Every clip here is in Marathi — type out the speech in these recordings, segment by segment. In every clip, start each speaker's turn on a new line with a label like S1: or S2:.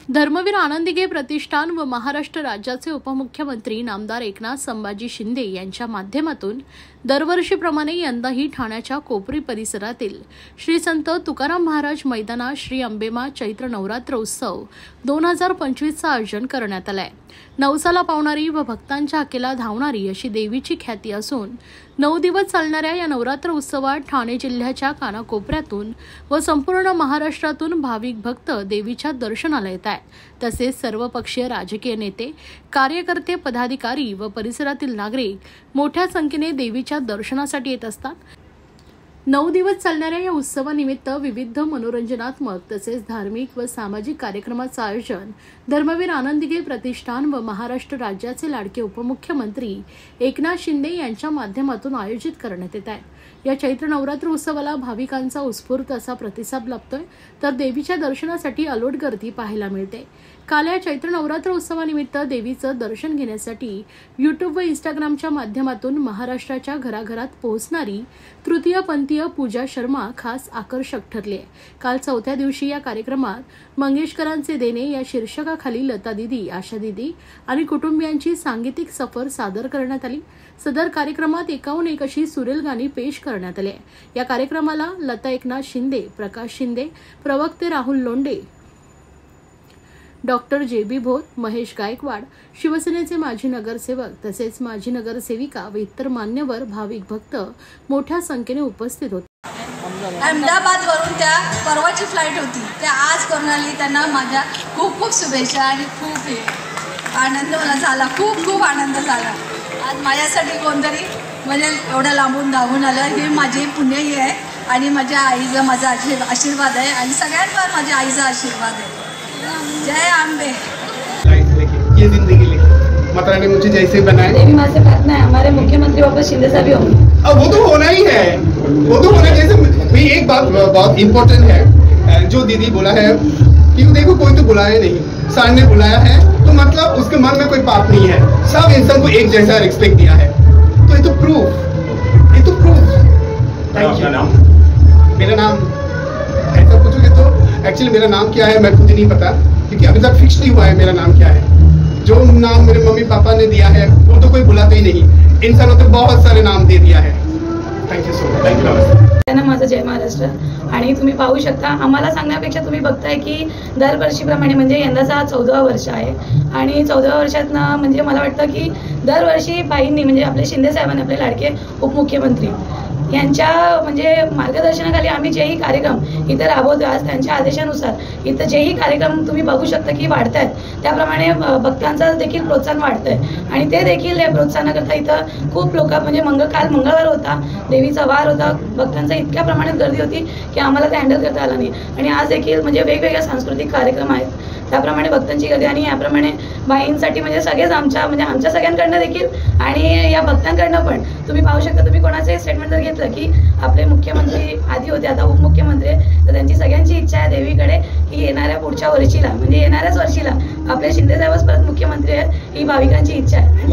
S1: धर्मवीर आनंदीगे प्रतिष्ठान व महाराष्ट्र राज्याचे उपमुख्यमंत्री नामदार एकनाथ संभाजी शिंदे यांच्या माध्यमातून दरवर्षीप्रमाणे यंदाही ठाण्याच्या कोपरी परिसरातील श्री संत तुकाराम महाराज मैदानात श्री अंबेमा चैत्र नवरात्र उत्सव 2025चं आयोजन करण्यात आलंय। नवसाला पावणारी व भक्तांच्या हाकेला धावणारी अशी देवीची ख्याती असून 9 दिवस चालणाऱ्या या नवरात्र उत्सवात ठाणे जिल्ह्याच्या कानाकोपऱ्यातून व संपूर्ण महाराष्ट्रातून भाविक भक्त देवीच्या दर्शनाला येत आहेत। तसेच सर्वपक्षीय राजकीय नेते, कार्यकर्ते, पदाधिकारी व परिसरातील नागरिक मोठ्या संख्येने देवीच्या दर्शनासाठी येत असतात। 9 दिवस चालणाऱ्या या उत्सवानिमित्त विविध मनोरंजनात्मक तसेच धार्मिक व सामाजिक कार्यक्रमाचं आयोजन धर्मवीर आनंदीगे प्रतिष्ठान व महाराष्ट्र राज्याचे लाडके उपमुख्यमंत्री एकनाथ शिंदे यांच्या माध्यमातून आयोजित करण्यात येत आहे। या चैत्र नवरात्र उत्सवाला भाविकांचा उत्स्फूर्त असा प्रतिसाद लाभतोय, तर देवीच्या दर्शनासाठी अलोट गर्दी पाहायला मिळते। काल या चैत्र नवरात्र उत्सवानिमित्त देवीचं दर्शन घेण्यासाठी यूट्यूब व इंस्टाग्रामच्या माध्यमातून महाराष्ट्राच्या घराघरात पोहोचणारी तृतीय पंथीय पूजा शर्मा खास आकर्षक ठरली आहे। काल 4थ्या दिवशी या कार्यक्रमात मंगेशकरांचे देणे या शीर्षकाखाली लता दिदी, आशा दिदी आणि कुटुंबियांची सांगीतिक सफर सादर करण्यात आली। सदर कार्यक्रमात एकाहून एक अशी सुरेल गाणी पेश करण्यात आली। या कार्यक्रमाला लता एकनाथ शिंदे, प्रकाश शिंदे, प्रवक्ते राहुल लोंढे, डॉक्टर जे.बी. भोर, महेश गायकवाड, शिवसेनेचे माजी नगरसेवक तसेच माजी नगरसेविका व इतर मान्यवर भाविक भक्त मोठ्या संख्येने उपस्थित होते।
S2: अहमदाबादवरून त्या परवाची फ्लाईट होती, त्या आज करून आली। त्यांना माझ्या खूप खूप शुभेच्छा आणि खूप आनंद मला झाला, खूप आनंद झाला। आज माझ्यासाठी कोणतरी म्हणजे एवढं लांबून धावून आलं, हे माझे पुण्यही आहे आणि माझ्या आईचा माझा आशीर्वाद आहे आणि सगळ्यांवर माझ्या आईचा आशीर्वाद आहे। जय अम्बे।
S3: ये जिंदगी लिखी माता रानी मुझे जैसे बनाए।
S2: देवी माँ से प्रार्थना है हमारे मुख्यमंत्री वापस शिंदे साहब भी होंगे।
S3: अब वो तो होना ही है, वो तो होना। जैसे भाई एक बात बहुत इम्पोर्टेंट है जो दीदी बोला है कि देखो कोई तो बुलाया नहीं, सान ने बुलाया है तो मतलब उसके मन में कोई पाप नहीं है, सब इंसान को एक जैसा रिस्पेक्ट दिया है। तो ये तो प्रूफ। Thank you. मेरा नाम ऐसा पूछोगे तो एक्चुअली मेरा नाम क्या है मैं खुद नहीं पता, क्योंकि अभी तक फिक्स नहीं हुआ है मेरा नाम क्या है। जो नाम मेरे मम्मी पापा ने दिया है वो तो कोई बुलाते ही नहीं, इंसानों तो बहुत सारे नाम दे दिया है। Thank you so much. Thank you.
S2: माझं जय महाराष्ट्र। आणि तुम्ही पाहू शकता, आम्हाला सांगण्यापेक्षा तुम्ही बघताय की दरवर्षीप्रमाणे म्हणजे यंदाचा हा 14वा वर्ष आहे आणि 14व्या वर्षातनं म्हणजे मला वाटतं की दरवर्षी बाईंनी म्हणजे आपले शिंदे साहेबांनी, आपले लाडके उपमुख्यमंत्री यांच्या म्हणजे मार्गदर्शनाखाली आम्ही जेही कार्यक्रम इथं राबवतो, आज त्यांच्या आदेशानुसार इथं जेही कार्यक्रम तुम्ही बघू शकता की वाढत आहेत, त्याप्रमाणे भक्तांचं देखील प्रोत्साहन वाढतंय आणि ते देखील या प्रोत्साहनाकरता इथं खूप लोक म्हणजे काल मंगळवार होता, देवीचा वार होता, भक्तांचा इतक्या प्रमाणात गर्दी होती की आम्हाला ते हँडल करता आलं नाही आणि आज देखील म्हणजे वेगवेगळ्या सांस्कृतिक कार्यक्रम आहेत, त्याप्रमाणे भक्तांची गर्दी आणि याप्रमाणे बाईंसाठी म्हणजे सगळेच आमच्या सगळ्यांकडनं देखील आणि या भक्तांकडनं पण तुम्ही पाहू शकता। तुम्ही कोणाचे स्टेटमेंट जर घेतलं की आपले मुख्यमंत्री आधी होते, आता उपमुख्यमंत्री आहे, तर त्यांची सगळ्यांची इच्छा आहे देवीकडे की येणाऱ्या पुढच्या वर्षीला म्हणजे येणाऱ्याच वर्षीला आपले शिंदे साहेबच परत मुख्यमंत्री आहेत, ही भाविकांची इच्छा आहे।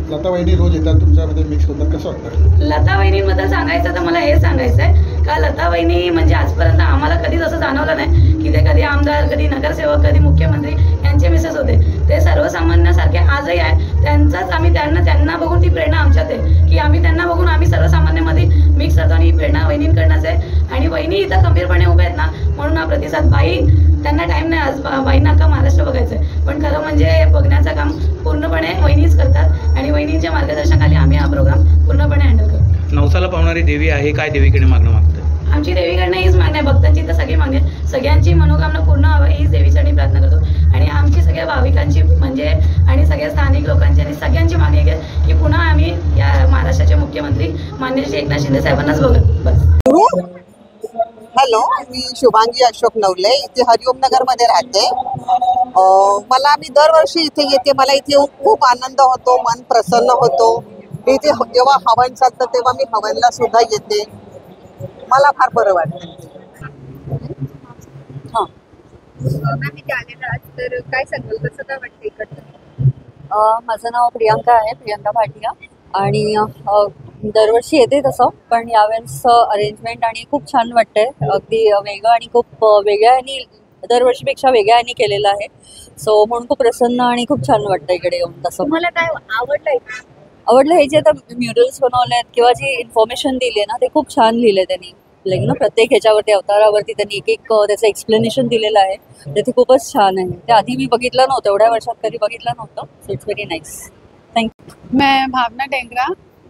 S3: लता वहिनी रोज येतात तुमच्यामध्ये मिक्स होतात, कसं वाटतं?
S2: लता वहिनींबद्दल सांगायचं तर मला हे सांगायचं आहे का लता वहिनी म्हणजे आजपर्यंत आम्हाला कधीच असं जाणवलं नाही की ते कधी आमदार, कधी नगरसेवक, कधी मुख्यमंत्री यांचे मिसेस होते। ते सर्वसामान्यासारखे आजही आहे, त्यांचाच आम्ही त्यांना बघून ती प्रेरणा आमच्यात आहे की आम्ही त्यांना बघून आम्ही सर्वसामान्यामध्ये मिक्स करतो आणि ही प्रेरणा वहिनींकडनंच आहे आणि वहिनी इथं खंबीरपणे उभे आहेत ना, म्हणून हा प्रतिसाद। बाई त्यांना टाइम नाही, आज बाईंना अख्खा महाराष्ट्र बघायचंय, पण खरं म्हणजे बघण्याचं काम पूर्णपणे वहिनीच करतात आणि वहिनींच्या मार्गदर्शनाखाली आम्ही हा प्रोग्राम पूर्णपणे हँडल करतो।
S4: नवसाला पावणारी देवी आहे, काय देवीकडे मागणं मागतं?
S2: आमची देवीकडनं हीच मागणी आहे, भक्तांची तर सगळी मागणी आहे, सगळ्यांची मनोकामना पूर्ण व्हावी हीच देवीसाठी प्रार्थना करतो आणि आमची सगळ्या भाविकांची म्हणजे आणि सगळ्या स्थानिक लोकांची आणि सगळ्यांची मागणी आहे की पुन्हा आम्ही या महाराष्ट्राचे मुख्यमंत्री माननीय श्री एकनाथ शिंदे साहेबांनाच बघत बस।
S5: हॅलो, मी शुभांगी अशोक नवले, इथे हरिओम नगरमध्ये राहते। मी दरवर्षी इथे येते, मला इथे येऊन खूप आनंद होतो, मन प्रसन्न होतो। इथे जेव्हा हवन चालतं तेव्हा मी हवनला सुद्धा येते, मला फार बरं वाटतं।
S6: तर काय सांगाल, कसं काय वाटतं इकडचं?
S7: माझं नाव प्रियांका आहे, प्रियांका भाटिया, आणि दरवर्षी येते तसं, पण यावेळेस अरेंजमेंट आणि खूप छान वाटतंय, अगदी वेगळं आणि खूप वेगळ्या आणि दरवर्षीपेक्षा वेगळ्या यांनी केलेलं आहे. सो म्हणून खूप प्रसन्न आणि खूप छान वाटतं इकडे येऊन. तसं
S6: तुम्हाला काय आवडलंय?
S7: आवडलं हे जे आता म्युरल्स बनवले आहेत किंवा जी इन्फॉर्मेशन दिली आहे ना, ते खूप छान लिहिले त्यांनी. लाईक ना प्रत्येक ह्याच्यावरती अवतारावरती त्यांनी एक एक त्याचं एक्सप्लेनेशन दिलेलं आहे. ते खूपच छान आहे. ते आधी मी बघितलं नव्हतं, एवढ्या वर्षात कधी बघितलं नव्हतं. So it's very nice. Thank you.
S8: मैं भावना डेंगरा,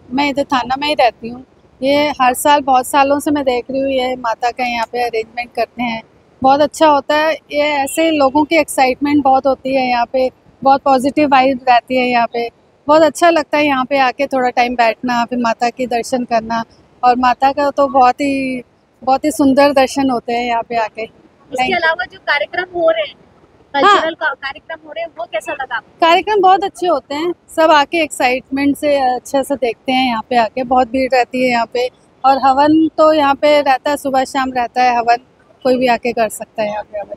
S8: मैं इधर थाना में ही रहती हूँ। ये हर साल बहुत सालों से मैं देख रही हूँ, ये माता का यहाँ पे अरेंजमेंट करते हैं, बहुत अच्छा होता है। ये ऐसे लोगों की एक्साइटमेंट बहुत होती है यहाँ पे, बहुत पॉजिटिव वाइब रहती है यहाँ पे, बहुत अच्छा लगता है यहाँ पे आके थोड़ा टाइम बैठना, फिर माता के दर्शन करना। और माता का तो बहुत ही सुंदर दर्शन होते हैं यहाँ पे आके।
S6: इसके अलावा जो कार्यक्रम हो रहे हैं, कल्चरल कार्यक्रम हो रहे हैं, वो कैसा लगा आपको?
S8: कार्यक्रम बहुत अच्छे होते हैं, सब आके एक्साइटमेंट से अच्छे से देखते हैं यहाँ पे आके। बहुत भीड़ रहती है यहाँ पे, और हवन तो यहाँ पे रहता है, सुबह शाम रहता है हवन, कोई भी आके कर सकता है यहाँ पे हवन।